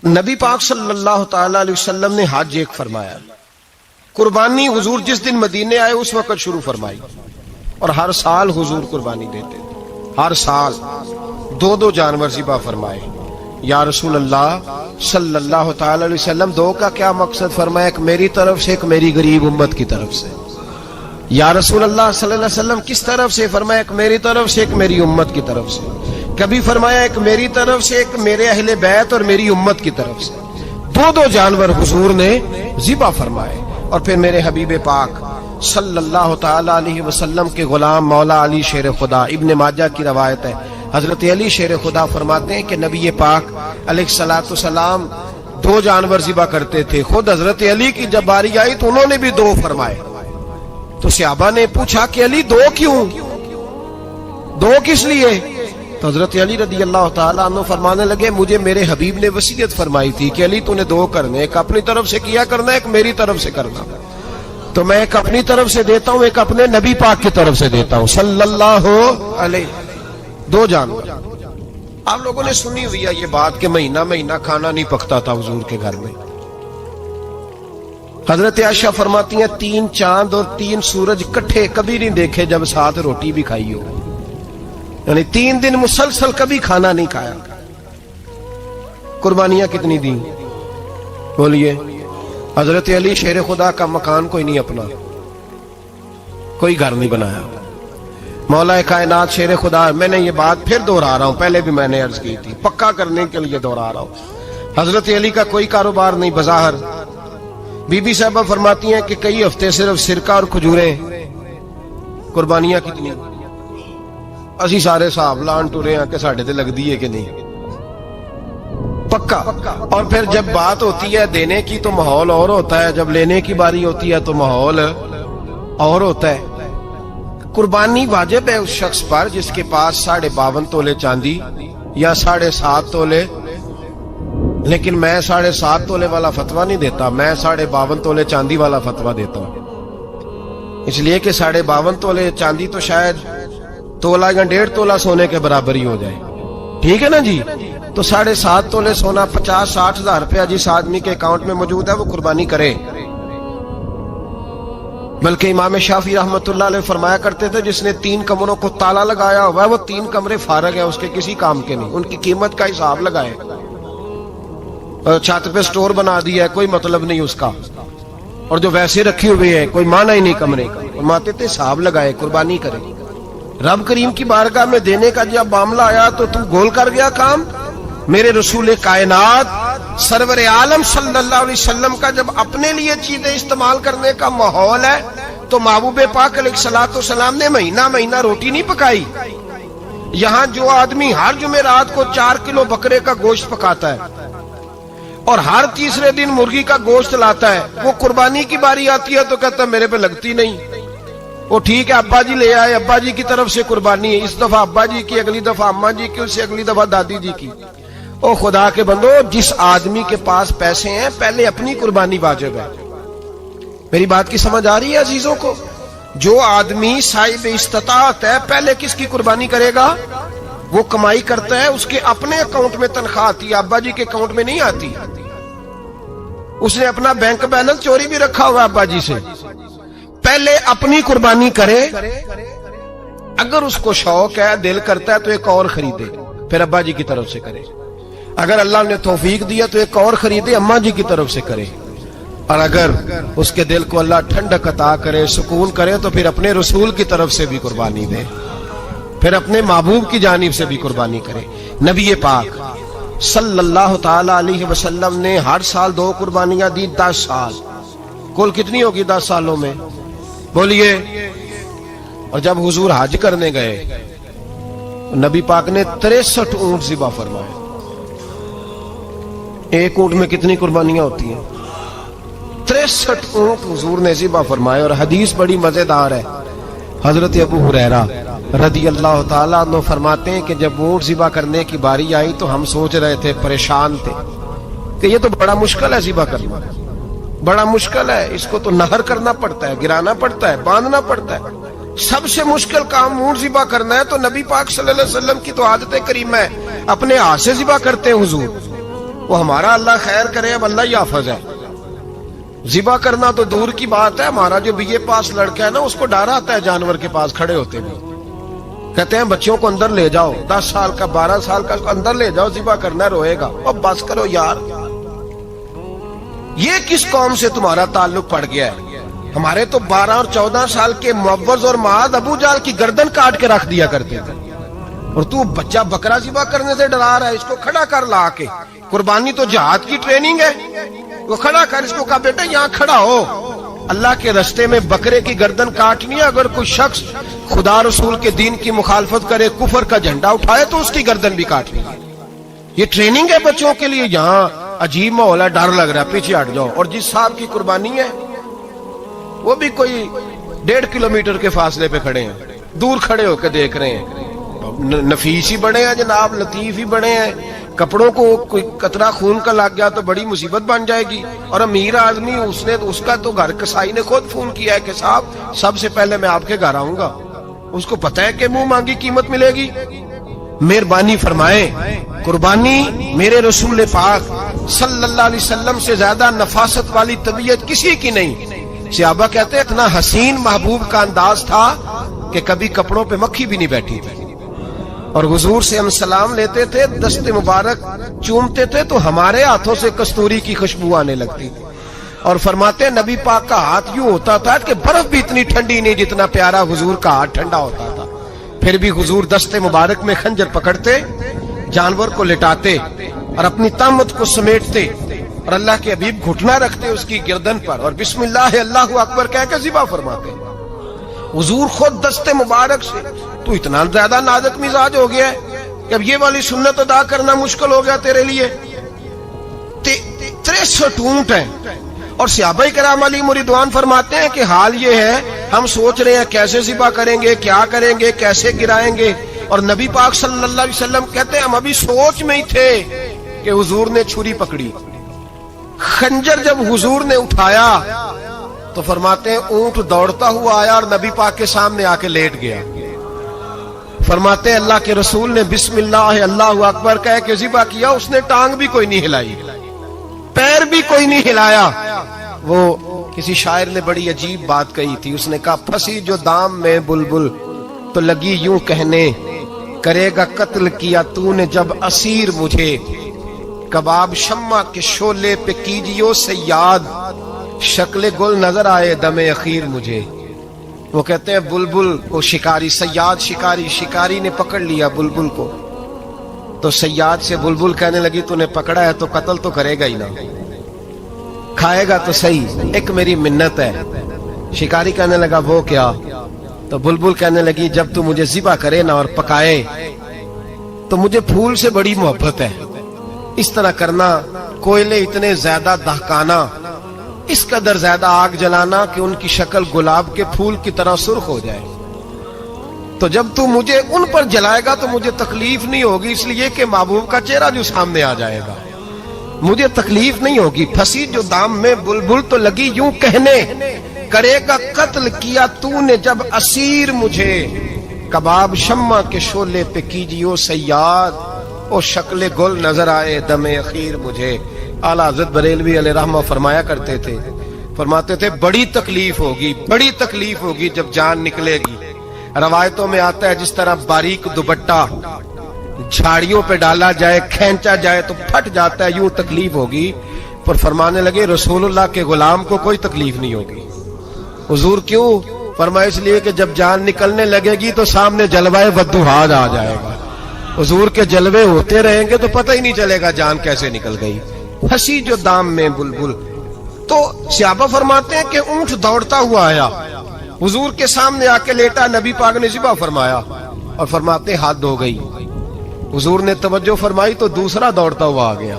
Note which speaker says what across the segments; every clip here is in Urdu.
Speaker 1: نبی پاک صلی اللہ تعالی علیہ وسلم نے حج ایک فرمایا، قربانی حضور جس دن مدینے آئے اس وقت شروع فرمائی، اور ہر سال حضور قربانی دیتے تھے، ہر سال دو جانور ذبح فرمائے۔ یا رسول اللہ صلی اللہ تعالی علیہ وسلم دو کا کیا مقصد فرمایا؟ ایک میری طرف سے، ایک میری غریب امت کی طرف سے۔ یا رسول اللہ صلی اللہ علیہ وسلم کس طرف سے فرمایا؟ ایک میری طرف سے، ایک میری امت کی طرف سے۔ کبھی فرمایا ایک میری طرف سے، ایک میرے اہل بیت اور میری امت کی طرف سے۔ دو جانور حضور نے ذبح فرمائے، اور پھر میرے حبیب پاک صلی اللہ تعالی علیہ وسلم کے غلام مولا علی شیر خدا، ابن ماجہ کی روایت ہے، حضرت علی شیر خدا فرماتے ہیں کہ نبی پاک علیہ الصلوۃ والسلام دو جانور ذبح کرتے تھے۔ خود حضرت علی کی جب باری آئی تو انہوں نے بھی دو فرمائے، تو صحابہ نے پوچھا کہ علی دو کیوں، دو کس لیے؟ تو حضرت علی رضی اللہ تعالیٰ عنہ فرمانے لگے مجھے میرے حبیب نے وصیت فرمائی تھی کہ علی تو نے دو کرنے، ایک اپنی طرف سے کیا کرنا، ایک میری طرف سے کرنا، تو میں ایک اپنی طرف سے دیتا ہوں، ایک اپنے نبی پاک کی طرف سے دیتا ہوں صلی اللہ علیہ۔ دو جانور۔ آپ لوگوں نے سنی ہوئی ہے یہ بات کہ مہینہ کھانا نہیں پکتا تھا حضور کے گھر میں۔ حضرت عائشہ فرماتی ہیں 3 چاند اور 3 سورج کٹھے کبھی نہیں دیکھے جب ساتھ روٹی بھی کھائی ہو، یعنی 3 دن مسلسل کبھی کھانا نہیں کھایا۔ قربانیاں کتنی دیں بولیے؟ حضرت علی شیر خدا کا مکان کوئی نہیں اپنا، کوئی گھر نہیں بنایا۔ مولا کائنات شیر خدا، میں نے یہ بات پھر دوہرا رہا ہوں، پہلے بھی میں نے عرض کی تھی، پکا کرنے کے لیے دوہرا رہا ہوں، حضرت علی کا کوئی کاروبار نہیں بظاہر۔ بی بی صاحبہ فرماتی ہیں کہ کئی ہفتے صرف سرکہ اور کھجوریں۔ قربانیاں کتنی؟ اسی سارے صاحب لان ٹورے ہیں کہ ساڑھے تے لگ دیئے کہ نہیں، پکا۔ اور پھر جب بات ہوتی ہے دینے کی تو ماحول اور ہوتا ہے، جب لینے کی باری ہوتی ہے تو ماحول اور ہوتا ہے۔ قربانی واجب ہے اس شخص پر جس کے پاس 52.5 تولے چاندی یا 7.5 تولے، لیکن میں 7.5 تولے والا فتویٰ نہیں دیتا، میں 52.5 تولے چاندی والا فتویٰ دیتا ہوں، اس لیے کہ 52.5 تولے چاندی تو شاید تولہ یا 1.5 تولہ سونے کے برابر ہی ہو جائے، ٹھیک ہے نا جی؟ تو 7.5 تولے سونا 50-60 ہزار روپیہ جس آدمی کے اکاؤنٹ میں موجود ہے وہ قربانی کرے۔ بلکہ امام شافعی رحمت اللہ علیہ فرمایا کرتے تھے جس نے 3 کمروں کو تالا لگایا ہوا ہے وہ 3 کمرے فارغ ہیں، اس کے کسی کام کے نہیں، ان کی قیمت کا حساب لگائے، چھت پہ سٹور بنا دیا ہے کوئی مطلب نہیں اس کا، اور جو ویسے رکھی ہوئے ہیں کوئی معنی ہی نہیں کمرے کا، فرماتے تھے حساب لگائے قربانی کرے۔ رب کریم کی بارگاہ میں دینے کا جب معاملہ آیا تو تم گول کر گیا کام۔ میرے رسول کائنات سرور عالم صلی اللہ علیہ وسلم کا جب اپنے لیے چیزیں استعمال کرنے کا ماحول ہے تو محبوب پاک علیہ الصلوۃ والسلام نے مہینہ روٹی نہیں پکائی۔ یہاں جو آدمی ہر جمعرات کو 4 کلو بکرے کا گوشت پکاتا ہے اور ہر تیسرے دن مرغی کا گوشت لاتا ہے، وہ قربانی کی باری آتی ہے تو کہتا ہے میرے پہ لگتی نہیں۔ وہ ٹھیک ہے ابا جی لے آئے، ابا جی کی طرف سے قربانی ہے، اس دفعہ ابا جی کی، اگلی دفعہ اماں جی کی، اس سے اگلی دفعہ دادی جی کی۔ او خدا کے بندو، جس آدمی کے پاس پیسے ہیں پہلے اپنی قربانی واجب ہے۔ میری بات کی سمجھ آ رہی ہے عزیزوں کو؟ جو آدمی صاحب استطاعت ہے پہلے کس کی قربانی کرے گا؟ وہ کمائی کرتا ہے، اس کے اپنے اکاؤنٹ میں تنخواہ آتی ہے، ابا جی کے اکاؤنٹ میں نہیں آتی۔ اس نے اپنا بینک بیلنس چوری بھی رکھا ہوا ابا جی سے۔ پہلے اپنی قربانی کرے، اگر اس کو شوق ہے، دل کرتا ہے تو ایک اور خریدے، پھر ابا جی کی طرف سے کرے۔ اگر اللہ نے توفیق دیا تو ایک اور خریدے، اماں جی کی طرف سے کرے، اور اگر اس کے دل کو اللہ ٹھنڈک عطا کرے، سکون کرے، تو پھر اپنے رسول کی طرف سے بھی قربانی دے، پھر اپنے محبوب کی جانب سے بھی قربانی کرے۔ نبی پاک صلی اللہ تعالی علیہ وسلم نے ہر سال 2 قربانیاں دی، 10 سال، کل کتنی ہوگی 10 سالوں میں بولیے؟ اور جب حضور حج کرنے گئے نبی پاک نے 63 اونٹ ذبح فرمائے۔ ایک اونٹ میں کتنی قربانیاں ہوتی ہیں؟ 63 اونٹ حضور نے ذبح فرمائے۔ اور حدیث بڑی مزیدار ہے، حضرت ابو ہریرہ رضی اللہ تعالیٰ عنہ فرماتے ہیں کہ جب اونٹ ذبح کرنے کی باری آئی تو ہم سوچ رہے تھے، پریشان تھے کہ یہ تو بڑا مشکل ہے ذبح کرنا، بڑا مشکل ہے، اس کو تو نہر کرنا پڑتا ہے، گرانا پڑتا ہے، باندھنا پڑتا ہے، سب سے مشکل کام اونٹ ذبح کرنا ہے۔ تو نبی پاک صلی اللہ علیہ وسلم کی تو عادت کریمہ ہے، اپنے ہاتھ سے ذبح کرتے ہیں حضور۔ وہ ہمارا اللہ خیر کرے، اب اللہ ہی حافظ ہے. ذبح کرنا تو دور کی بات ہے، ہمارا جو بی اے پاس لڑکا ہے نا اس کو ڈر آتا ہے جانور کے پاس کھڑے ہوتے ہوئے. کہتے ہیں بچوں کو اندر لے جاؤ، 10 سال کا 12 سال کا اندر لے جاؤ، ذبح کرنا روئے گا. اب بس کرو یار، یہ کس قوم سے تمہارا تعلق پڑ گیا ہے؟ ہمارے تو 12 اور 14 سال کے معوذ اور معاذ ابو جہل کی گردن کاٹ کے رکھ دیا کرتے تھے، اور تو بچہ بکرا ذبح کرنے سے ڈرا رہا ہے. اس کو کھڑا کر لا کے، قربانی تو جہاد کی ٹریننگ ہے، وہ کھڑا کر، اس کو کہا بیٹا یہاں کھڑا ہو، اللہ کے رستے میں بکرے کی گردن کاٹنی ہے. اگر کوئی شخص خدا رسول کے دین کی مخالفت کرے، کفر کا جھنڈا اٹھائے تو اس کی گردن بھی کاٹنی ہے. یہ ٹریننگ ہے بچوں کے لیے. یہاں عجیب ماحول ہے، ڈر لگ رہا ہے، پیچھے ہٹ جاؤ. اور جس صاحب کی قربانی ہے وہ بھی کوئی 1.5 کلومیٹر کے فاصلے پہ کھڑے ہیں، دور کھڑے ہو کے دیکھ رہے ہیں. نفیس ہی بڑے ہیں جناب، لطیف ہی بڑے ہیں. کپڑوں کو کوئی قطرہ خون کا لگ گیا تو بڑی مصیبت بن جائے گی. اور امیر آدمی اس کا تو گھر کسائی نے خود فون کیا ہے کہ صاحب سب سے پہلے میں آپ کے گھر آؤں گا. اس کو پتہ ہے کہ منہ مانگی قیمت ملے گی. مہربانی فرمائیں، قربانی میرے رسول پاک صلی اللہ علیہ وسلم سے زیادہ نفاست والی طبیعت کسی کی نہیں. صحابہ کہتے ہیں اتنا حسین محبوب کا انداز تھا کہ کبھی کپڑوں پہ مکھی بھی نہیں بیٹھی تھی. اور حضور سے ہم سلام لیتے تھے، دست مبارک چومتے تھے تو ہمارے ہاتھوں سے کستوری کی خوشبو آنے لگتی تھی. اور فرماتے ہیں نبی پاک کا ہاتھ یوں ہوتا تھا کہ برف بھی اتنی ٹھنڈی نہیں جتنا پیارا حضور کا ہاتھ ٹھنڈا ہوتا تھا. پھر بھی حضور دست مبارک میں خنجر پکڑتے، جانور کو لٹاتے اور اپنی طامت کو سمیٹتے، اور اللہ کے حبیب گھٹنا رکھتے اس کی گردن پر اور بسم اللہ اللہ اکبر کہہ کے ذبح فرماتے. حضور خود دست مبارک سے. تو اتنا زیادہ نازک مزاج ہو گیا ہے کہ اب یہ والی سنت ادا کرنا مشکل ہو گیا تیرے لیے. 63 اونٹ ہیں. اور صحابہ کرام علیہم رضوان فرماتے ہیں کہ حال یہ ہے ہم سوچ رہے ہیں کیسے ذبح کریں گے، کیا کریں گے، کیسے گرائیں گے. اور نبی پاک صلی اللہ علیہ وسلم کہتے ہیں ہم ابھی سوچ میں ہی تھے کہ حضور نے چھری پکڑی. خنجر جب حضور نے اٹھایا تو فرماتے ہیں اونٹ دوڑتا ہوا آیا اور نبی پاک کے سامنے آ کے لیٹ گیا. فرماتے ہیں اللہ کے رسول نے بسم اللہ اللہ اکبر کہہ کے ذبح کیا. اس نے ٹانگ بھی کوئی نہیں ہلائی، پیر بھی کوئی نہیں ہلایا. وہ کسی شاعر نے بڑی عجیب بات کہی تھی. اس نے کہا پھنسی جو دام میں بلبل تو لگی یوں کہنے، کرے گا قتل کیا تو نے جب اسیر مجھے، کباب شمع کے شعلے پہ کیجیو سیاد، شکل گل نظر آئے دم اخیر مجھے. وہ کہتے ہیں بلبل کو شکاری، سیاد شکاری، شکاری نے پکڑ لیا بلبل کو تو سیاد سے بلبل کہنے لگی تو نے پکڑا ہے تو قتل تو کرے گا ہی نا، کھائے گا تو صحیح، ایک میری منت ہے. شکاری کہنے لگا وہ کیا؟ تو بلبل کہنے لگی جب تو مجھے ذبح کرے نا اور پکائے تو مجھے پھول سے بڑی محبت ہے. اس طرح کرنا، کوئلے اتنے زیادہ دہکانا، اس قدر زیادہ آگ جلانا کہ ان کی شکل گلاب کے پھول کی طرح سرخ ہو جائے. تو جب تو مجھے ان پر جلائے گا تو مجھے تکلیف نہیں ہوگی، اس لیے کہ محبوب کا چہرہ جو سامنے آ جائے گا مجھے تکلیف نہیں ہوگی. پھنسی جو دام میں بلبل تو لگی یوں کہنے، کرے گا قتل کیا تو نے جب اسیر مجھے، کباب شمع کے شعلے پہ کیجیو سیاد، او شکل گل نظر آئے دم اخیر مجھے. اعلیٰ حضرت بریلوی علیہ رحمہ فرمایا کرتے تھے، فرماتے تھے بڑی تکلیف ہوگی، بڑی تکلیف ہوگی جب جان نکلے گی. روایتوں میں آتا ہے جس طرح باریک دوپٹہ جھاڑیوں پہ ڈالا جائے، کھینچا جائے تو پھٹ جاتا ہے، یوں تکلیف ہوگی. پر فرمانے لگے رسول اللہ کے غلام کو کوئی تکلیف نہیں ہوگی. حضور کیوں؟ فرمایا اس لیے کہ جب جان نکلنے لگے گی تو سامنے جلوہ ودوحاد آ جائے گا. حضور کے جلوے ہوتے رہیں گے تو پتہ ہی نہیں چلے گا جان کیسے نکل گئی. پھنسی جو دام میں بلبل. تو صحابہ فرماتے ہیں کہ اونٹ دوڑتا ہوا آیا، حضور کے سامنے آ کے لیٹا، نبی پاک نے ذبح فرمایا اور فرماتے حد ہو گئی. حضور نے توجہ فرمائی تو دوسرا دوڑتا ہوا آ گیا،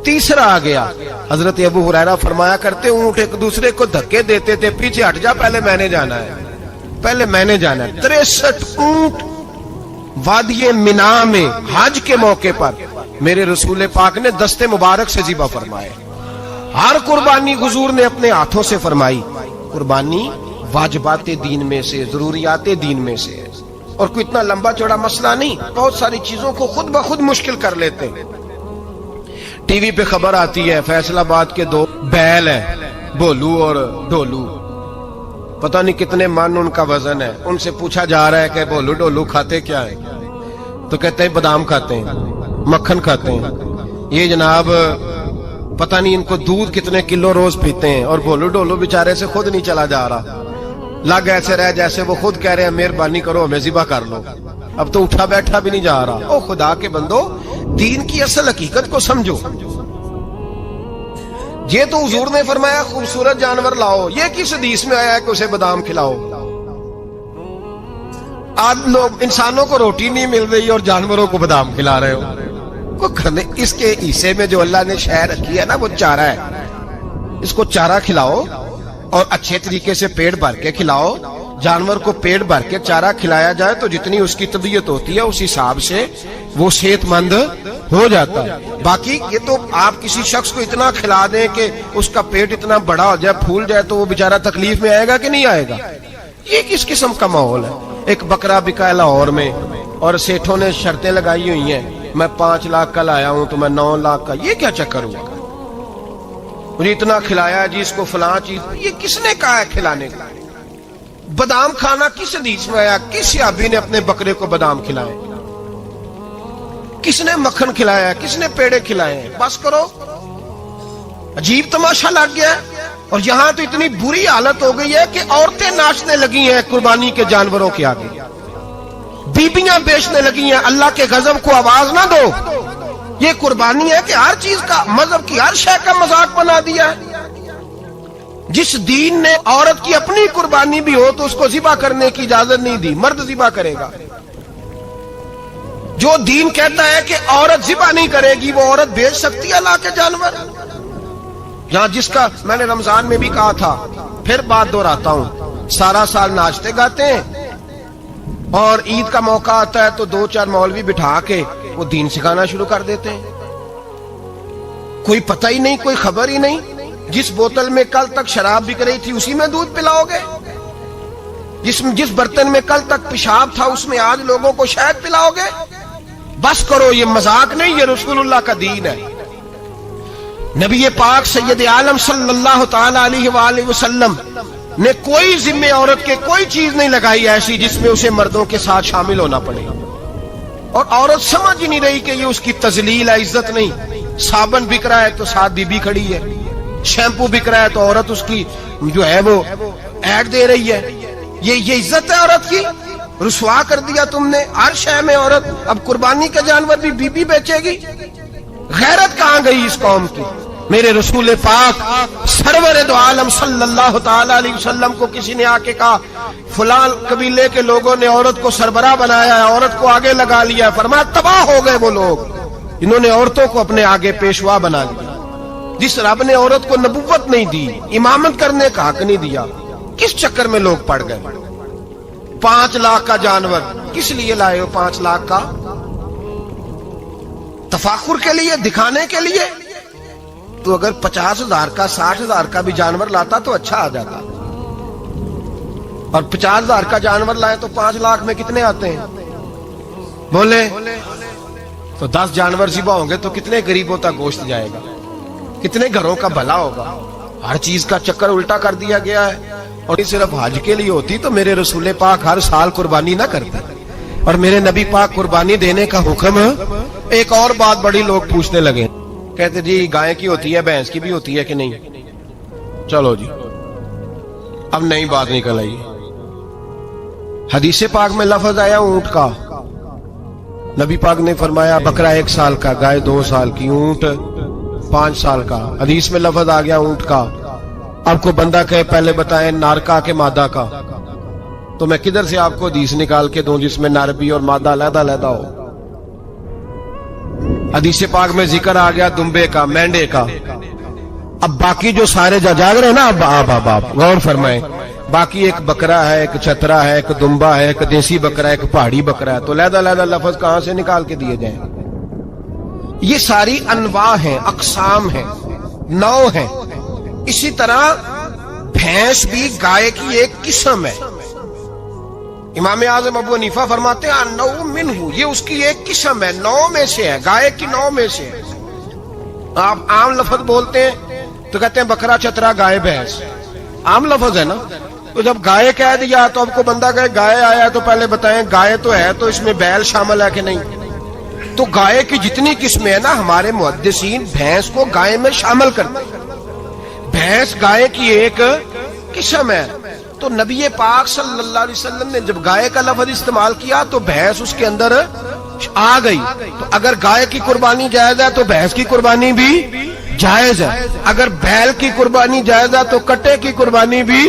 Speaker 1: تیسرا آ گیا. حضرت ابو ہریرہ فرمایا کرتے اونٹ ایک دوسرے کو دھکے دیتے تھے، پیچھے ہٹ جا، پہلے میں نے جانا ہے، پہلے میں نے جانا ہے. 63 اونٹ وادی منا میں حج کے موقع پر میرے رسول پاک نے دست مبارک سے ذبح فرمائے. ہر قربانی حضور نے اپنے ہاتھوں سے فرمائی. قربانی واجبات دین میں سے، ضروریات دین میں سے ہے، اور کوئی اتنا لمبا چوڑا مسئلہ نہیں. بہت ساری چیزوں کو خود بخود مشکل کر لیتے ہیں. ٹی وی پہ خبر آتی ہے فیصل آباد کے 2 بیل ہیں، بھولو اور ڈھولو، پتہ نہیں کتنے من ان کا وزن ہے. ان سے پوچھا جا رہا ہے کہ بھولو ڈھولو کھاتے کیا ہے؟ تو کہتے ہیں بادام کھاتے ہیں، مکھن کھاتے ہیں. یہ جناب پتہ نہیں ان کو دودھ کتنے کلو روز پیتے ہیں، اور بھولو ڈھولو بیچارے سے خود نہیں چلا جا رہا. لگ ایسے رہ جیسے وہ خود کہہ رہے ہیں مہربانی کرو ہمیں ذبح کر لو، اب تو اٹھا بیٹھا بھی نہیں جا رہا. او خدا کے بندو، دین کی اصل حقیقت کو سمجھو. یہ تو حضور نے فرمایا خوبصورت جانور لاؤ، یہ کس حدیث میں آیا ہے کہ اسے بادام کھلاؤ؟ آج لوگ انسانوں کو روٹی نہیں مل رہی اور جانوروں کو بادام کھلا رہے ہو. اس کے حصے میں جو اللہ نے شے رکھی ہے نا وہ چارہ ہے، اس کو چارہ کھلاؤ اور اچھے طریقے سے پیٹ بھر کے کھلاؤ. جانور کو پیٹ بھر کے چارہ کھلایا جائے تو جتنی اس کی طبیعت ہوتی ہے اس حساب سے وہ صحت مند ہو جاتا ہے. باقی یہ تو آپ کسی شخص کو اتنا کھلا دیں کہ اس کا پیٹ اتنا بڑا ہو جائے، پھول جائے، تو وہ بیچارہ تکلیف میں آئے گا کہ نہیں آئے گا؟ یہ کس قسم کا ماحول ہے؟ ایک بکرا بکا ہے لاہور میں اور سیٹھوں نے شرطیں لگائی ہوئی ہیں، میں 5 لاکھ کا لایا ہوں تو میں 9 لاکھ کا. یہ کیا چکر ہوا؟ مجھے اتنا کھلایا جی اس کو فلاں چیز. یہ کس نے کہا ہے کھلانے کا؟ بادام کھانا کس حدیث میں آیا؟ کس صحابی نے اپنے بکرے کو بادام کھلائے؟ کس نے مکھن کھلایا؟ کس نے پیڑے کھلائے ہیں؟ بس کرو، عجیب تماشا لگ گیا. اور یہاں تو اتنی بری حالت ہو گئی ہے کہ عورتیں ناچنے لگی ہیں قربانی کے جانوروں کے آگے، بیبیاں بیچنے لگی ہیں. اللہ کے غضب کو آواز نہ دو. یہ قربانی ہے کہ ہر چیز کا، مذہب کی ہر شے کا مذاق بنا دیا ہے. جس دین نے عورت کی اپنی قربانی بھی ہو تو اس کو ذبح کرنے کی اجازت نہیں دی، مرد ذبح کرے گا. جو دین کہتا ہے کہ عورت ذبح نہیں کرے گی، وہ عورت بیچ سکتی ہے اللہ کے جانور؟ یہاں جس کا میں نے رمضان میں بھی کہا تھا، پھر بات دہراتا ہوں، سارا سال ناچتے گاتے ہیں اور عید کا موقع آتا ہے تو 2-4 مولوی بٹھا کے وہ دین سکھانا شروع کر دیتے ہیں. کوئی پتہ ہی نہیں، کوئی خبر ہی نہیں. جس بوتل میں کل تک شراب بک رہی تھی اسی میں دودھ پلاؤ گے؟ جس برتن میں کل تک پیشاب تھا اس میں آج لوگوں کو شہد پلاؤ گے؟ بس کرو، یہ مذاق نہیں، یہ رسول اللہ کا دین ہے. نبی پاک سید عالم صلی اللہ تعالی علیہ وآلہ وسلم نے کوئی ذمہ عورت کے کوئی چیز نہیں لگائی ایسی جس میں اسے مردوں کے ساتھ شامل ہونا پڑے. اور عورت سمجھ ہی نہیں رہی کہ یہ اس کی تذلیل ہے، عزت نہیں. صابن بک رہا ہے تو ساتھ بی بی کھڑی ہے، شیمپو بک رہا ہے تو عورت اس کی جو ہے وہ ایڈ دے رہی ہے. یہ عزت ہے عورت کی؟ رسوا کر دیا تم نے ہر شے میں عورت. اب قربانی کا جانور بھی بی بی بیچے گی؟ غیرت کہاں گئی اس قوم کی؟ میرے رسول پاک سرور دو عالم صلی اللہ تعالی علیہ وسلم کو کسی نے آ کے کہا فلاں قبیلے کے لوگوں نے عورت کو سربراہ بنایا ہے، عورت کو آگے لگا لیا ہے. فرمایا تباہ ہو گئے وہ لوگ، انہوں نے عورتوں کو اپنے آگے پیشوا بنا لیا. جس رب نے عورت کو نبوت نہیں دی، امامت کرنے کا حق نہیں دیا، کس چکر میں لوگ پڑ گئے؟ 5 لاکھ کا جانور کس لیے لائے ہو؟ 5 لاکھ کا تفاخر کے لیے، دکھانے کے لیے؟ تو اگر 50,000 کا 60,000 کا بھی جانور لاتا تو اچھا آ جاتا. اور 50,000 کا جانور لائے تو 5 لاکھ میں کتنے آتے ہیں؟ بولے تو 10 جانور ذبح ہوں گے تو کتنے غریبوں تک گوشت جائے گا، کتنے گھروں کا بھلا ہوگا. ہر چیز کا چکر الٹا کر دیا گیا ہے. اور یہ صرف حج کے لیے ہوتی تو میرے رسول پاک ہر سال قربانی نہ کرتے، اور میرے نبی پاک قربانی دینے کا حکم. ایک اور بات بڑی لوگ پوچھنے لگے، کہتے جی گائے کی ہوتی ہے، بھینس کی بھی ہوتی ہے کہ نہیں؟ چلو جی اب نئی بات نکل آئی. حدیث پاک میں لفظ آیا اونٹ کا، نبی پاک نے فرمایا بکرا 1 سال کا، گائے 2 سال کی، اونٹ 5 سال کا. حدیث میں لفظ آ گیا اونٹ کا. آپ کو بندہ کہے پہلے بتائیں نر کا کہ مادہ کا، تو میں کدھر سے آپ کو حدیث نکال کے دوں جس میں نر بھی اور مادہ علیحدہ علیحدہ ہو؟ حدیث پاک میں ذکر آ گیا دمبے کا، مینڈے کا. اب باقی جو سارے جاگ رہے ہیں نا، اب غور فرمائیں، باقی ایک بکرا ہے، ایک چھترا ہے، ایک دمبا ہے، ایک دیسی بکرا ہے، ایک پہاڑی بکرا ہے، تو علیحدہ علیحدہ لفظ کہاں سے نکال کے دیے جائیں؟ یہ ساری انواع ہیں، اقسام ہیں، نوع ہیں. اسی طرح بھینس بھی گائے کی ایک قسم ہے. امام اعظم ابو حنیفہ فرماتے ہیں نوع منہ، یہ اس کی ایک قسم ہے، نوع میں سے ہے، گائے کی نوع میں سے ہے. آپ عام لفظ بولتے ہیں تو کہتے ہیں بکرا چترا گائے بھینس، عام لفظ ہے نا. تو جب گائے کہہ دیا تو اب کو بندہ کہے گائے آیا تو پہلے بتائیں گائے تو ہے تو اس میں بیل شامل ہے کہ نہیں. تو گائے کی جتنی قسمیں ہیں نا ہمارے محدثین بھینس کو گائے میں شامل کرتے ہیں. بھینس گائے کی ایک قسم ہے. تو نبی پاک صلی اللہ علیہ وسلم نے جب گائے کا لفظ استعمال کیا تو بھینس اس کے اندر آ گئی. تو اگر گائے کی قربانی جائز ہے تو بھینس کی قربانی بھی جائز ہے. اگر بیل کی قربانی جائز ہے تو کٹے کی قربانی بھی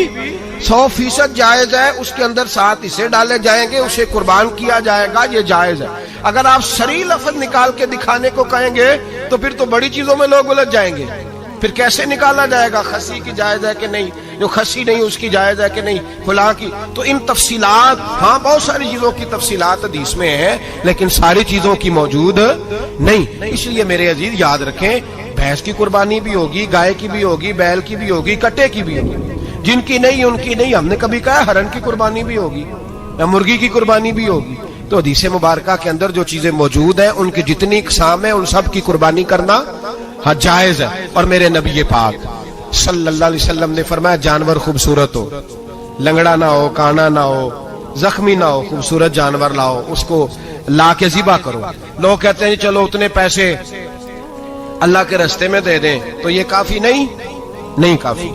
Speaker 1: 100% جائز ہے. اس کے اندر 7 حصے ڈالے جائیں گے، اسے قربان کیا جائے گا، یہ جائز ہے. اگر آپ صریح لفظ نکال کے دکھانے کو کہیں گے تو پھر تو بڑی چیزوں میں لوگ الجھ جائیں گے. پھر کیسے نکالا جائے گا خسی کی جائز ہے کہ نہیں، جو خسی نہیں اس کی جائز ہے کہ نہیں، فلاں کی. تو ان تفصیلات، ہاں بہت ساری چیزوں کی تفصیلات حدیث میں ہیں لیکن ساری چیزوں کی موجود نہیں. اس لیے میرے عزیز یاد رکھیں، بھینس کی قربانی بھی ہوگی، گائے کی بھی ہوگی، بیل کی بھی ہوگی، کٹے کی بھی ہوگی. جن کی نہیں ان کی نہیں. ہم نے کبھی کہا ہرن کی قربانی بھی ہوگی یا مرغی کی قربانی بھی ہوگی. تو حدیث مبارکہ کے اندر جو چیزیں موجود ہیں ان کی جتنی اقسام ہیں ان سب کی قربانی کرنا ہاں جائز ہے. اور میرے نبی پاک صلی اللہ علیہ وسلم نے فرمایا جانور خوبصورت ہو، لنگڑا نہ ہو، کانا نہ ہو، زخمی نہ ہو، خوبصورت جانور لاؤ، اس کو لا کے ذبح کرو. لوگ کہتے ہیں چلو اتنے پیسے اللہ کے راستے میں دے دیں تو یہ کافی نہیں کافی.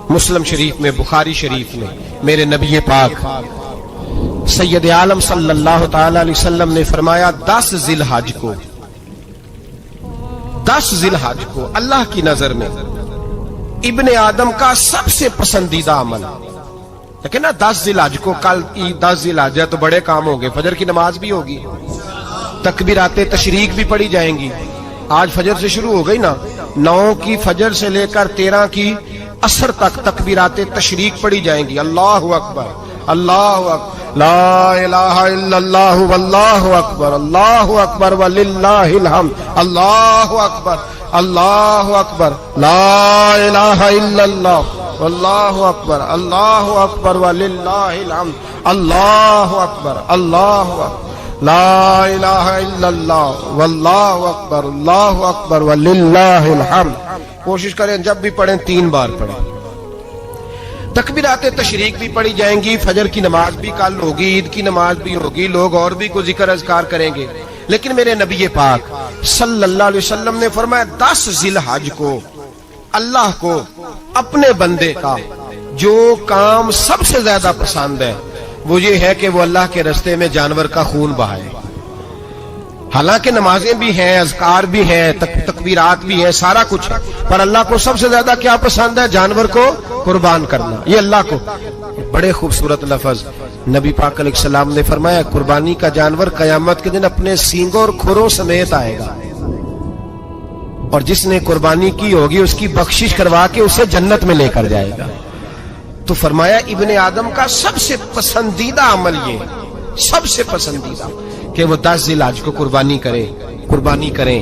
Speaker 1: مسلم شریف میں، بخاری شریف میں میرے نبی پاک سید عالم صلی اللہ تعالی علیہ وسلم نے فرمایا 10 ذی الحج کو اللہ کی نظر میں ابن آدم کا سب سے پسندیدہ عمل. لیکن نا 10 ذی الحج کو، کل 10 ذی الحج ہے تو بڑے کام ہوں گے. فجر کی نماز بھی ہوگی، تکبیرات تشریق بھی پڑھی جائیں گی. آج فجر سے شروع ہو گئی نا، 9 کی فجر سے لے کر 13 کی عصر تک تکبیرات تشریق پڑھی جائیں گی. اللہ اکبر، اللہ اکبر، لا الہ الا اللہ واللہ اکبر، اللہ اکبر وللہ الحمد، اللہ اکبر، اللہ اکبر، لا الہ الا اللہ واللہ اکبر، اللہ اکبر وللہ الحمد، اللہ اکبر، اللہ اکبر، لا الہ الا اللہ واللہ اکبر، اللہ اکبر وللہ الحمد. کوشش کریں جب بھی پڑھیں 3 بار پڑھیں. تکبیرات تشریق بھی پڑھی جائیں گی. فجر کی نماز بھی کل ہوگی، عید کی نماز بھی ہوگی، لوگ اور بھی کوئی ذکر اذکار کریں گے. لیکن میرے نبی پاک صلی اللہ علیہ وسلم نے فرمایا 10 ذی الحج کو اللہ کو اپنے بندے کا جو کام سب سے زیادہ پسند ہے وہ یہ ہے کہ وہ اللہ کے راستے میں جانور کا خون بہائے. حالانکہ نمازیں بھی ہیں، اذکار بھی ہیں، تکبیرات بھی ہیں، سارا کچھ ہے، پر اللہ کو سب سے زیادہ کیا پسند ہے؟ جانور کو قربان کرنا. یہ اللہ کو بڑے خوبصورت لفظ نبی پاک علیہ السلام نے فرمایا قربانی کا جانور قیامت کے دن اپنے سینگوں اور کھروں سمیت آئے گا، اور جس نے قربانی کی ہوگی اس کی بخشش کروا کے اسے جنت میں لے کر جائے گا. تو فرمایا ابن آدم کا سب سے پسندیدہ عمل یہ، سب سے پسندیدہ، کہ وہ 10 ذی الحج کو قربانی کریں،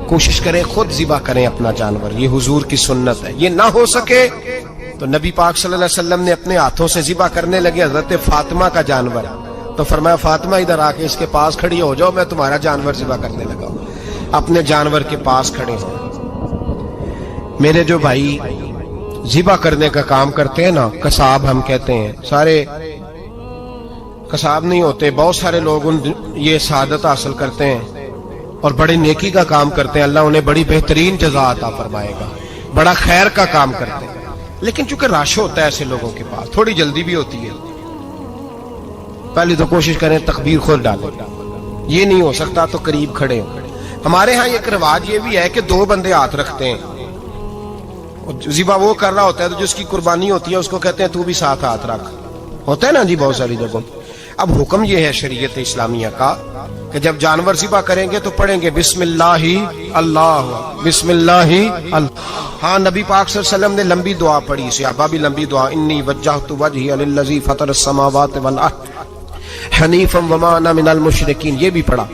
Speaker 1: کوشش کریں خود ذبح کریں اپنا جانور. یہ حضور کی سنت ہے. یہ نہ ہو سکے تو نبی پاک صلی اللہ علیہ وسلم نے اپنے ہاتھوں سے ذبح کرنے لگے. حضرت فاطمہ کا جانور تو فرمایا فاطمہ ادھر آ کے اس کے پاس کھڑی ہو جاؤ، میں تمہارا جانور ذبح کرنے لگا ہوں. اپنے جانور کے پاس کھڑے ہو. میرے جو بھائی ذبح کرنے کا کام کرتے ہیں نا، قصاب ہم کہتے ہیں، سارے قصاب نہیں ہوتے، بہت سارے لوگ یہ سعادت حاصل کرتے ہیں اور بڑے نیکی کا کام کرتے ہیں. اللہ انہیں بڑی بہترین جزا عطا فرمائے گا، بڑا خیر کا کام کرتے ہیں. لیکن چونکہ رش ہوتا ہے ایسے لوگوں کے پاس، تھوڑی جلدی بھی ہوتی ہے. پہلی تو کوشش کریں تکبیر خود ڈالیں، یہ نہیں ہو سکتا تو قریب کھڑے ہوں. ہمارے ہاں ایک رواج یہ بھی ہے کہ 2 بندے ہاتھ رکھتے ہیں. ذبح وہ کر رہا ہوتا ہے تو جس کی قربانی ہوتی ہے اس کو کہتے ہیں تو بھی ساتھ ہاتھ رکھ. ہوتا ہے نا جی بہت ساری جگہوں. اب حکم یہ ہے شریعت اسلامیہ کا کہ جب جانور ذبح کریں گے تو پڑھیں گے بسم اللہ اللہ، بسم اللہ اللہ. ہاں نبی پاک صلی اللہ علیہ وسلم نے لمبی دعا پڑھی، صحابہ بھی لمبی دعا، انی وجہت وجہی للذی فطر السماوات والارض حنیفا وما انا من المشرکین، یہ بھی پڑھا.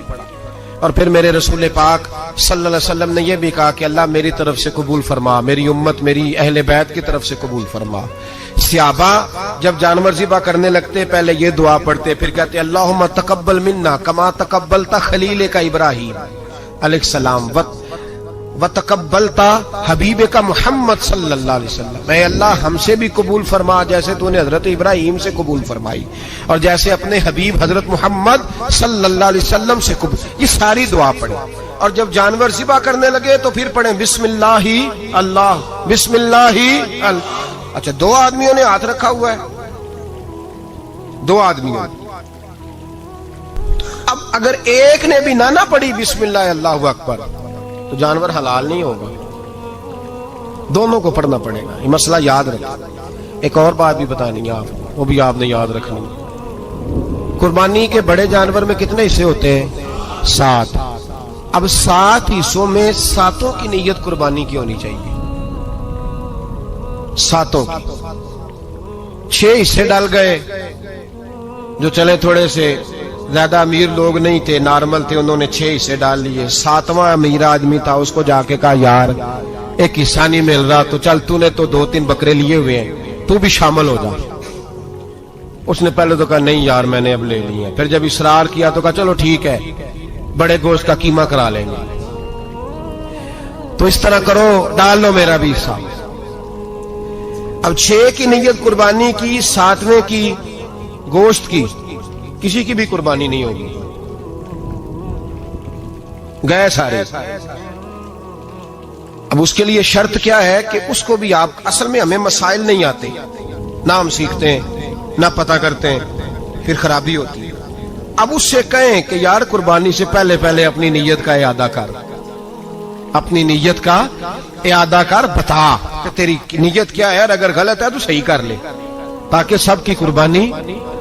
Speaker 1: اور پھر میرے رسول پاک صلی اللہ علیہ وسلم نے یہ بھی کہا کہ اللہ میری طرف سے قبول فرما، میری امت، میری اہل بیت کی طرف سے قبول فرما. صحابہ جب جانور ذبح کرنے لگتے پہلے یہ دعا پڑھتے، پھر کہتے اللہم تقبل منا کما تقبلت خلیلک ابراہیم علیہ السلام وتقبلتا حبیب کا محمد صلی اللہ علیہ وسلم، اے اللہ ہم سے بھی قبول فرما جیسے تو نے حضرت ابراہیم سے قبول فرمائی اور جیسے اپنے حبیب حضرت محمد صلی اللہ علیہ وسلم سے قبول. یہ ساری دعا پڑھیں اور جب جانور ذبح کرنے لگے تو پھر پڑھیں بسم اللہ اللہ بسم اللہ اللہ. اچھا 2 آدمیوں نے ہاتھ رکھا ہوا ہے، 2 آدمیوں. اب اگر ایک نے بھی نہ پڑھی بسم اللہ اللہ اکبر تو جانور حلال نہیں ہوگا، دونوں کو پڑھنا پڑے گا. یہ مسئلہ یاد رکھیں. ایک اور بات بھی بتانی ہے آپ کو، وہ بھی آپ نے یاد رکھنی ہے. قربانی کے بڑے جانور میں کتنے حصے ہوتے ہیں؟ 7. اب 7 حصوں میں 7 کی نیت قربانی کی ہونی چاہیے. 7 کی 6 حصے ڈال گئے، جو چلے تھوڑے سے زیادہ امیر لوگ نہیں تھے، نارمل تھے، انہوں نے 6 حصے ڈال لیے. 7واں امیر آدمی تھا، اس کو جا کے کہا یار ایک حصہ نہیں مل رہا تو چل تو نے تو 2-3 بکرے لیے ہوئے ہیں تو بھی شامل ہو جا. اس نے پہلے تو کہا نہیں یار میں نے اب لے لی ہیں. پھر جب اصرار کیا تو کہا چلو ٹھیک ہے بڑے گوشت کا قیمہ کرا لیں گے. تو اس طرح کرو ڈال لو میرا بھی حصہ. اب 6 کی نیت قربانی کی، 7ویں کی گوشت کی، کسی کی بھی قربانی نہیں ہوگی، گئے سارے. اب اس کے لیے شرط کیا ہے کہ اس کو بھی آپ، اصل میں ہمیں مسائل نہیں آتے، نہ ہم سیکھتے ہیں نہ پتہ کرتے ہیں، پھر خرابی ہوتی ہے. اب اس سے کہیں کہ یار قربانی سے پہلے اپنی نیت کا اعادہ کر، اپنی نیت کا اعادہ کر، بتا کہ تیری نیت کیا ہے، اگر غلط ہے تو صحیح کر لے تاکہ سب کی قربانی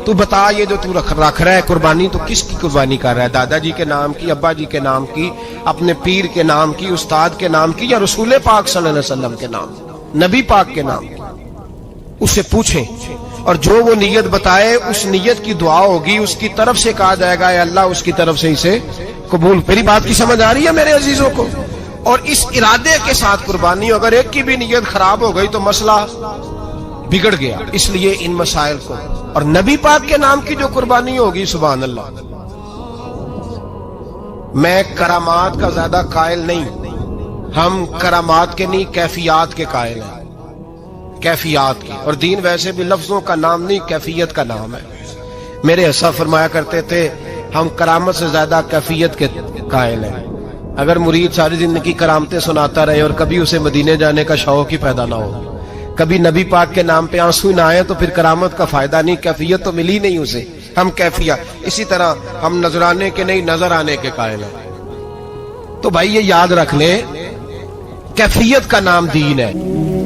Speaker 1: تو بتا. یہ جو تو رکھ رہا ہے قربانی تو کس کی قربانی کر رہا ہے؟ دادا جی کے نام کی، ابا جی کے نام کی، اپنے پیر کے نام کی، استاد کے نام کی، یا رسول پاک صلی اللہ علیہ وسلم کے نام، نبی پاک کے نام کی؟ اس سے پوچھیں اور جو وہ نیت بتائے اس نیت کی دعا ہوگی، اس کی طرف سے کہا جائے گا اے اللہ اس کی طرف سے اسے قبول. میری بات کی سمجھ آ رہی ہے میرے عزیزوں کو؟ اور اس ارادے کے ساتھ قربانی ہو، اگر ایک کی بھی نیت خراب ہو گئی تو مسئلہ بگڑ گیا. اس لیے ان مسائل کو، اور نبی پاک کے نام کی جو قربانی ہوگی سبحان اللہ. میں کرامات کا زیادہ قائل نہیں، ہم کرامات کے نہیں کیفیات کے قائل ہیں، کیفیات کی. اور دین ویسے بھی لفظوں کا نام نہیں کیفیت کا نام ہے. میرے حساب فرمایا کرتے تھے ہم کرامت سے زیادہ کیفیت کے قائل ہیں. اگر مرید ساری زندگی کرامتیں سناتا رہے اور کبھی اسے مدینے جانے کا شوق ہی پیدا نہ ہو، کبھی نبی پاک کے نام پہ آنسو نہ آئے تو پھر کرامت کا فائدہ نہیں، کیفیت تو ملی نہیں اسے. ہم کیفیت، اسی طرح ہم نظرانے کے نہیں نظر آنے کے قائل ہیں. تو بھائی یہ یاد رکھ لیں کیفیت کا نام دین ہے.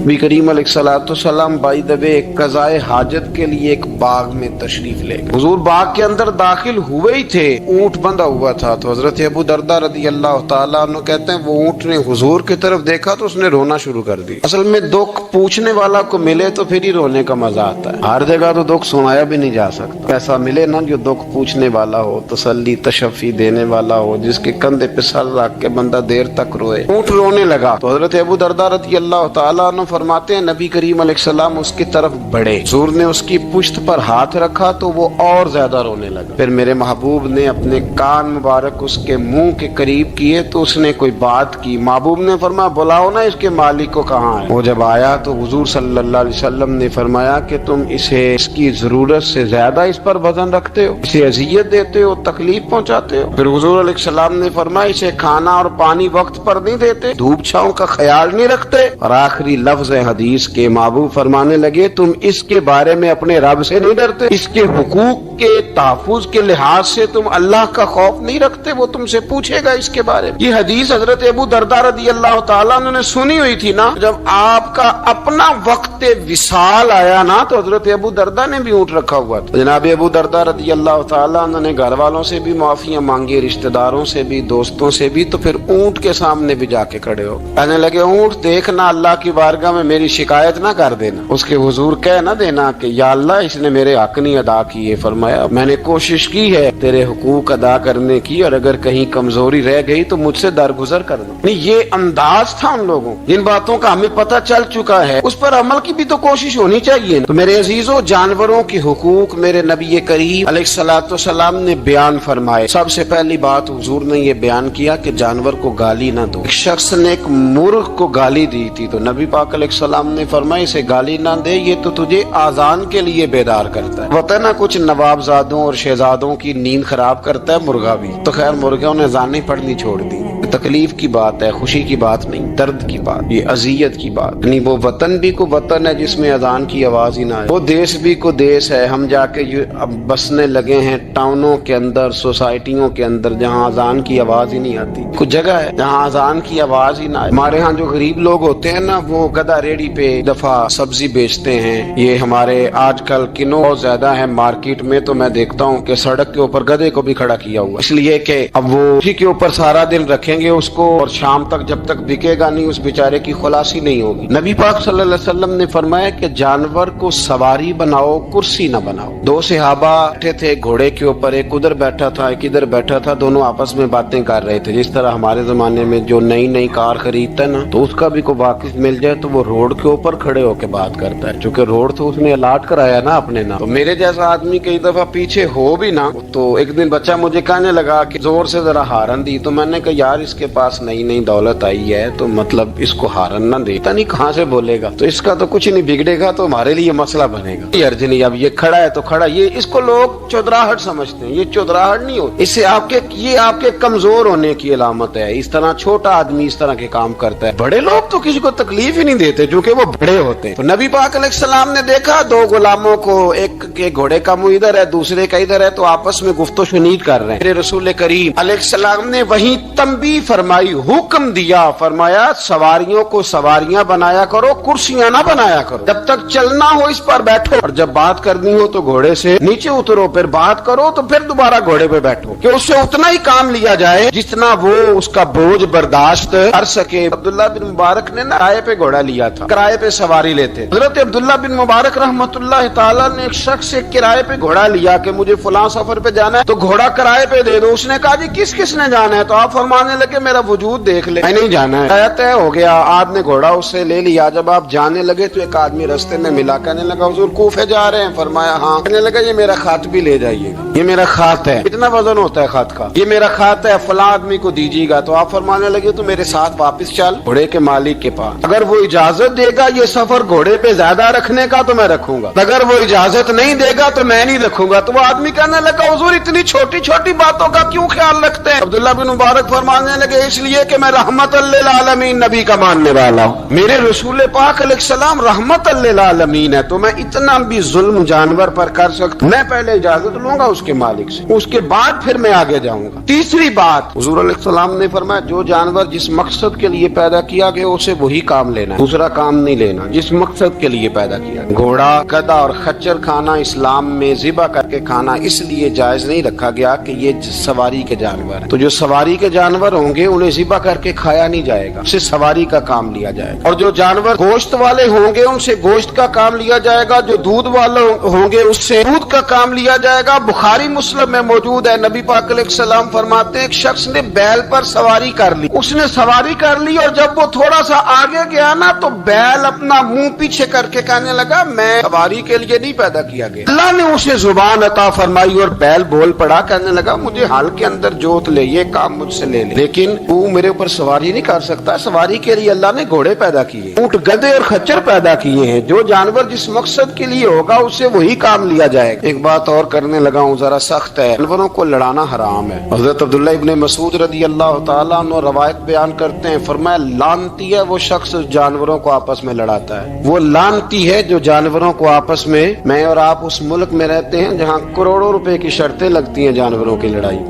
Speaker 1: نبی کریم علیہ الصلوۃ والسلام بائی دا وے قضائے حاجت کے لیے ایک باغ میں تشریف لے گئے. حضور باغ کے اندر داخل ہوئے ہی تھے، اونٹ بندھا ہوا تھا. تو حضرت ابو درداء رضی اللہ تعالیٰ عنہ کہتے ہیں وہ اونٹ نے حضور کی طرف دیکھا تو اس نے رونا شروع کر دی. اصل میں دکھ پوچھنے والا کو ملے تو پھر ہی رونے کا مزہ آتا ہے. ہر جگہ تو دکھ سنایا بھی نہیں جا سکتا. ایسا ملے نا جو دکھ پوچھنے والا ہو، تسلی تشفی دینے والا ہو، جس کے کندھے پہ سر رکھ کے بندہ دیر تک روئے. اونٹ رونے لگا تو حضرت ابو درداء رضی اللہ تعالیٰ عنہ فرماتے ہیں نبی کریم علیہ السلام اس کی طرف بڑھے، حضور نے اس کی پشت پر ہاتھ رکھا تو وہ اور زیادہ رونے لگا. پھر میرے محبوب نے اپنے کان مبارک اس کے منہ کے قریب کیے تو اس نے کوئی بات کی. محبوب نے فرمایا بلاؤ نا اس کے مالک کو کہاں ہے. وہ جب آیا تو حضور صلی اللہ علیہ وسلم نے فرمایا کہ تم اسے اس کی ضرورت سے زیادہ اس پر وزن رکھتے ہو، اسے اذیت دیتے ہو، تکلیف پہنچاتے ہو. پھر حضور علیہ السلام نے فرمایا اسے کھانا اور پانی وقت پر نہیں دیتے، دھوپ چھاؤں کا خیال نہیں رکھتے. اور آخری لفظ حدیث کے محبوب فرمانے لگے تم اس کے بارے میں اپنے رب سے نہیں ڈرتے، اس کے حقوق کے تحفظ کے لحاظ سے تم اللہ کا خوف نہیں رکھتے، وہ تم سے پوچھے گا اس کے بارے میں. یہ حدیث حضرت ابو درداء رضی اللہ تعالیٰ عنہ نے سنی ہوئی تھی نا. جب آپ کا اپنا وقت وصال آیا نا تو حضرت ابو درداء نے بھی اونٹ رکھا ہوا تھا. جناب ابو درداء رضی اللہ تعالیٰ عنہ نے گھر والوں سے بھی معافیاں مانگی، رشتہ داروں سے بھی، دوستوں سے بھی. تو پھر اونٹ کے سامنے بھی جا کے کھڑے ہو کہنے لگے اونٹ دیکھنا اللہ کی بارگاہ
Speaker 2: میں میری شکایت نہ کر دینا، اس کے حضور کہہ نہ دینا کہ یا اللہ اس نے میرے حق نہیں ادا کیے۔ فرمایا میں نے کوشش کی ہے تیرے حقوق ادا کرنے کی، اور اگر کہیں کمزوری رہ گئی تو مجھ سے درگزر کرنا۔ یہ انداز تھا ان لوگوں، جن باتوں کا ہمیں پتہ چل چکا ہے اس پر عمل کی بھی تو کوشش ہونی چاہیے۔ تو میرے عزیزوں، جانوروں کے حقوق میرے نبی کریم علیہ الصلوۃ والسلام نے بیان فرمائے۔ سب سے پہلی بات حضور نے یہ بیان کیا کہ جانور کو گالی نہ دو۔ ایک شخص نے ایک مرغ کو گالی دی تھی تو نبی پاک علیہ السلام نے فرمایا اسے گالی نہ دے، یہ تو تجھے آذان کے لیے بیدار کرتا ہے۔ پتہ نہ کچھ نوابزادوں اور شہزادوں کی نیند خراب کرتا ہے مرغا بھی، تو خیر مرغوں نے اذانیں پڑھنی چھوڑ دی۔ تکلیف کی بات ہے، خوشی کی بات نہیں، درد کی بات، یہ اذیت کی بات نہیں۔ وہ وطن بھی کو وطن ہے جس میں اذان کی آواز ہی نہ آئے، وہ دیش بھی کو دیش ہے۔ ہم جا کے اب بسنے لگے ہیں ٹاؤنوں کے اندر، سوسائٹیوں کے اندر، جہاں اذان کی آواز ہی نہیں آتی۔ کچھ جگہ ہے جہاں اذان کی آواز ہی نہ آئے۔ ہمارے ہاں جو غریب لوگ ہوتے ہیں نا، وہ گدا ریڑھی پہ دفعہ سبزی بیچتے ہیں۔ یہ ہمارے آج کل کنو بہت زیادہ ہے مارکیٹ میں، تو میں دیکھتا ہوں کہ سڑک کے اوپر گدے کو بھی کھڑا کیا ہوا، اس لیے کہ اب وہ اسی کے اوپر سارا دن رکھیں گے اس کو، اور شام تک جب تک بکے گا نہیں اس بیچارے کی خلاصی نہیں ہوگی۔ نبی پاک صلی اللہ علیہ وسلم نے فرمایا کہ جانور کو سواری بناؤ، کرسی نہ بناؤ۔ دو صحابہ بیٹھے تھے گھوڑے کے اوپر، ایک ادھر بیٹھا تھا ایک ادھر بیٹھا تھا، دونوں آپس میں باتیں کر رہے تھے۔ جس طرح ہمارے زمانے میں جو نئی کار خریدتا ہے نا، تو اس کا بھی کوئی واقف مل جائے تو وہ روڈ کے اوپر کھڑے ہو کے بات کرتا ہے، چونکہ روڈ تو اس نے الاٹ کرایا نا اپنے نام۔ تو میرے جیسا آدمی کئی دفعہ پیچھے ہو بھی نا، تو ایک دن بچہ مجھے کہنے لگا کہ زور سے ذرا ہارن دی، تو میں نے کہا یار اس کے پاس نئی دولت آئی ہے تو مطلب اس کو ہارن نہ دے، پتہ نہیں کہاں سے بولے گا، تو اس کا تو کچھ نہیں بگڑے گا، تو ہمارے لیے مسئلہ بنے گا۔ یہ ارجنی اب یہ کھڑا ہے تو کھڑا، یہ اس کو لوگ چودراہٹ سمجھتے ہیں، یہ چودراہٹ نہیں ہوتی، اس سے یہ آپ کے کمزور ہونے کی علامت ہے۔ اس طرح چھوٹا آدمی اس طرح کے کام کرتا ہے، بڑے لوگ تو کسی کو تکلیف ہی نہیں دیتے کیونکہ وہ بڑے ہوتے ہیں۔ تو نبی پاک علیہ السلام نے دیکھا دو غلاموں کو، ایک کے گھوڑے کا منہ ادھر ہے دوسرے کا ادھر ہے، تو آپس میں گفت و شنید کر رہے ہیں۔ میرے رسول کریم علیہ السلام نے وہیں تنبیہ فرمائی، حکم دیا، فرمایا سواریوں کو سواریاں بنایا کرو، کرسیاں نہ بنایا کرو، جب تک چلنا ہو اس پر بیٹھو، اور جب بات کرنی ہو تو گھوڑے سے نیچے اترو، پھر بات کرو تو پھر دوبارہ گھوڑے پہ بیٹھو، کہ اس سے اتنا ہی کام لیا جائے جتنا وہ اس کا بوجھ برداشت کر سکے۔ عبداللہ بن مبارک نے کرائے پہ گھوڑا لیا تھا، کرائے پہ سواری لیتے۔ حضرت عبداللہ بن مبارک رحمۃ اللہ تعالیٰ نے ایک شخص سے کرائے پہ گھوڑا لیا کہ مجھے فلاں سفر پہ جانا ہے تو گھوڑا کرائے پہ دے دو۔ اس نے کہا جی کس نے جانا ہے؟ تو آپ فرمانے لگے میرا وجود دیکھ لے، میں نہیں جانا ہے۔ طے ہو گیا، آپ نے گھوڑا اس سے لے لیا۔ جب آپ جانے لگے تو ایک آدمی رستے میں ملا، کہنے لگا حضور کوفے جا رہے ہیں؟ فرمایا ہاں۔ کہنے لگا یہ میرا خط بھی لے جائیے گا، یہ میرا خط ہے، کتنا وزن ہوتا ہے خط کا، یہ میرا خط ہے، فلاں آدمی کو دیجیے گا۔ تو آپ فرمانے لگے تو میرے ساتھ واپس چل گھوڑے کے مالک کے پاس، اگر وہ اجازت دے گا یہ سفر گھوڑے پہ زیادہ رکھنے کا تو میں رکھوں گا، اگر وہ اجازت نہیں دے گا تو میں نہیں رکھوں گا۔ تو وہ آدمی کہنے لگا حضور اتنی چھوٹی چھوٹی باتوں کا کیوں خیال رکھتے ہیں؟ عبداللہ بن مبارک فرمانے لگے اس لیے کہ میں رحمت للعالمین نبی کا ماننے والا ہوں، میرے رسول پاک علیہ السلام رحمت للعالمین ہے، تو میں اتنا بھی ظلم جانور پر کر سکتا ہوں، میں پہلے اجازت لوں گا اس کے مالک سے، اس کے بعد پھر میں آگے جاؤں گا۔ تیسری بات حضور علیہ السلام نے فرمایا جو جانور جس مقصد کے لیے پیدا کیا گیا اسے وہی کام لینا ہے، دوسرا کام نہیں لینا، جس مقصد کے لیے پیدا کیا گیا۔ گھوڑا، گدھا اور خچر کھانا اسلام میں ذبح کر کے کھانا اس لیے جائز نہیں رکھا گیا کہ یہ سواری کے جانور ہیں، تو جو سواری کے جانور ہوں گے انہیں ذبح کر کے کھایا نہیں جائے گا، اس سے سواری کا کام لیا جائے گا، اور جو جانور گوشت والے ہوں گے ان سے گوشت کا کام لیا جائے گا، جو دودھ والے ہوں گے اس سے دودھ کا کام لیا جائے گا۔ بخاری مسلم میں موجود ہے، نبی پاک علیہ السلام فرماتے ہیں ایک شخص نے بیل پر سواری کر لی، اس نے سواری کر لی اور جب وہ تھوڑا سا آگے گیا نا تو بیل اپنا منہ پیچھے کر کے کہنے لگا میں سواری کے لیے نہیں پیدا کیا گیا۔ اللہ نے اسے زبان عطا فرمائی اور بیل بول پڑا، کہنے لگا مجھے حال کے اندر جوت لے، یہ کام مجھ سے لے لے، لیکن وہ میرے اوپر سواری نہیں کر سکتا۔ سواری کے لیے اللہ نے گھوڑے پیدا کیے، اونٹ، گدھے اور خچر پیدا کیے ہیں، جو جانور جس مقصد کے لیے ہوگا اس سے وہی کام لیا جائے گا۔ ایک بات اور کرنے لگا ہوں، ذرا سخت ہے، جانوروں کو لڑانا حرام ہے۔ حضرت عبداللہ ابن مسعود رضی اللہ تعالیٰ عنہ روایت بیان کرتے ہیں، فرمایا لعنتی ہے وہ شخص جانوروں کو آپس میں لڑاتا ہے، وہ لعنتی ہے جو جانوروں کو آپس میں اور آپ اس ملک میں رہتے ہیں جہاں کروڑوں روپے کی شرطیں لگتی ہیں جانوروں کی لڑائی،